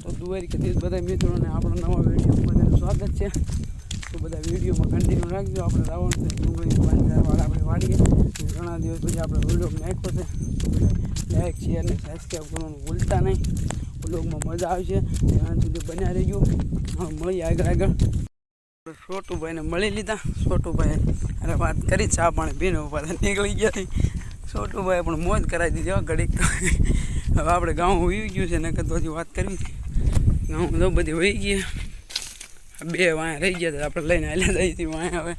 તો દ્વારકાધીશ બધા મિત્રોને આપણા નવા વિડીયોમાં બધાનું સ્વાગત છે. તો બધા વિડીયોમાં કન્ટિન્યુ રાખજો. આપણે રાવણ છે ડુંગળી પાંજરાવાળા આપણે વાડીએ ઘણા દિવસ પછી આપણે વ્લોગ નાખ્યો છે. તો બધા લાઈક શેર અને સબસ્ક્રાઈબ કરવાનું ભૂલતા નહીં. વ્લોગમાં મજા આવશે ત્યાં સુધી બન્યા રહેજો. મળીએ આગળ. છોટુભાઈને મળી લીધા. છોટુભાઈ અરે વાત કરી ચા પાણી પીને પાછા નીકળી ગયા. છોટુભાઈ પણ મોજ કરાવી દીધી ઘડીક. હવે આપણે ગામ વહી ગયું છે નકર તો હજી વાત કરવી છે. ગામ તો બધી વહી ગઈ. બે વાયા રહી ગયા આપણે લઈને હાલ્યા જઈ હતી વાયા. હવે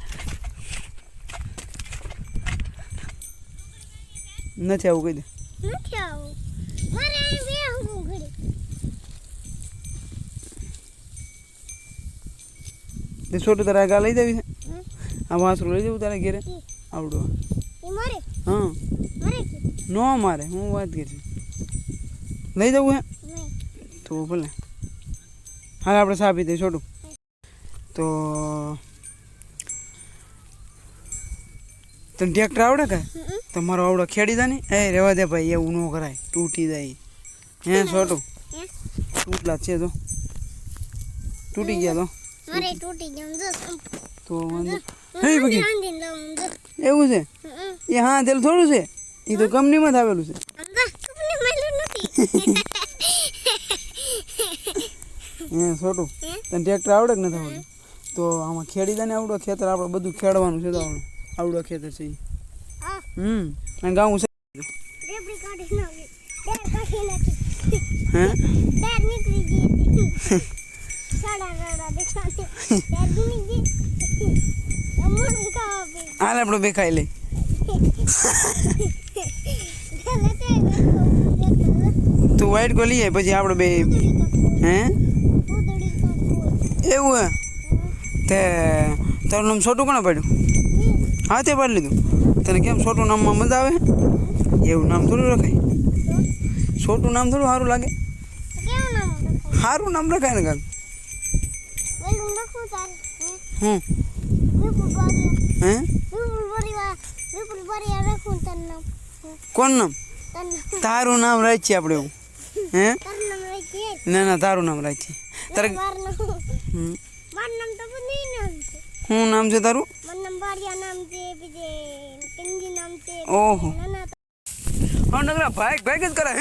નથી આવું કહી દે છોટું તારા આગા લઈ જવી છે. આ વાસરું લઈ જવું તારા ઘેરે આવડું. હા નો મારે હું વાત કરી લઈ જવું હે તો ભલે હાલ આપણે સા પી દઈએ છોટું. તો તને ટ્રેક્ટર આવડે કે તમારો આવડો ખેડી દે ને એ રેવા દે ભાઈ એવું ન કરાય તૂટી જાય. હે છોટું તૂટલા છે તો તૂટી ગયા તો વાંધો એવું છે એ હા તેલ થોડું છે એ તો કંપનીમાં જ આવેલું છે. હે છોટું તને ટ્રેક્ટર આવડે કે નથી આવડે તો આમાં ખેડી દે ને આવડો ખેતર આપણે બધું ખેડવાનું છે. તો આવડો ખેતર છે અને ગાઉં છે. હાલ આપણે બે ખાઈ લઈ. તું વાઈટ કો લઈએ પછી આપણે બે હે એવું હે તે તારું નામ છોટું કોને પાડ્યું? હા તે પાડી લીધું. તને કેમ છોટું નામમાં મજા આવે? એવું નામ થોડું રખાય. છોટું નામ થોડું સારું લાગે. સારું નામ રખાય ને કાંક. હમ હે કોણ નામ? તારું નામ રાખીએ આપણે એવું. હે ના ના તારું નામ રાખીએ. તારે શું નામ છે તારું? ઓહો હા નગરા ભાઈ ભાઈ જ કરે.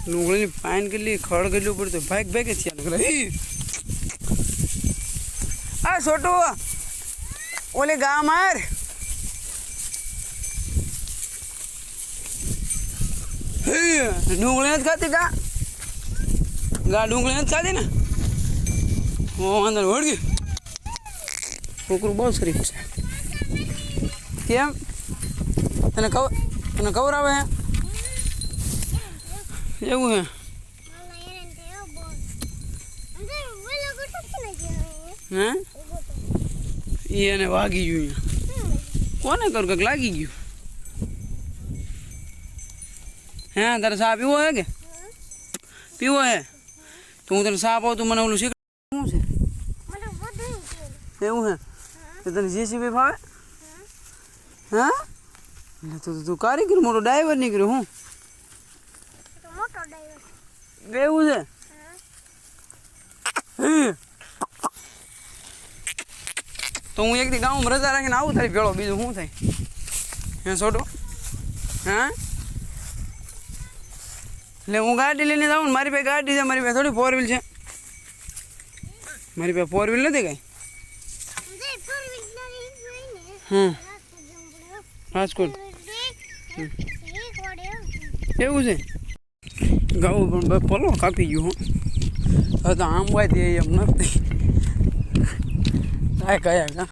ડુંગળીની પાન કેટલી ખડ કેટલું પડતું ભાઈ ભાઈ જ છે નગરા. આ છોટું ઓલે ગા માર. ડુંગળી નથી ખાતી ગા ડુંગળી નથી ખાતી ને વાંધો વળગી. છોકરું બહુ શરીફ છે. કેમ તને ખબર આવે હે એવું હે? હે એને વાગી ગયું. કોને કરું કંઈક લાગી ગયું. હે તારે ચા પીવો હે કે પીવો હે તો હું તને ચા પાઉં તું મને ઓલું શીખવું શું છે એવું હે તો તને જેસીબી ફાવે? હા એટલે તું કારીગર મોટો ડ્રાઈવર નીકળ્યો. હું એવું છે? તો હું એક દી ગામમાં રજા રાખીને આવું તારી ભેળો. બીજું શું થાય હે છોટું? હા એટલે હું ગાડી લઈને જાઉં ને મારી પાસે ગાડી છે. મારી પાસે થોડી 4 વ્હીલ છે. મારી પાસે 4 વ્હીલ નથી કઈ. રાજકોટ એવું છે? ગાઉં પણ પલો કાપી ગયું. હવે તો આમ વાય દે એમ નથી કયા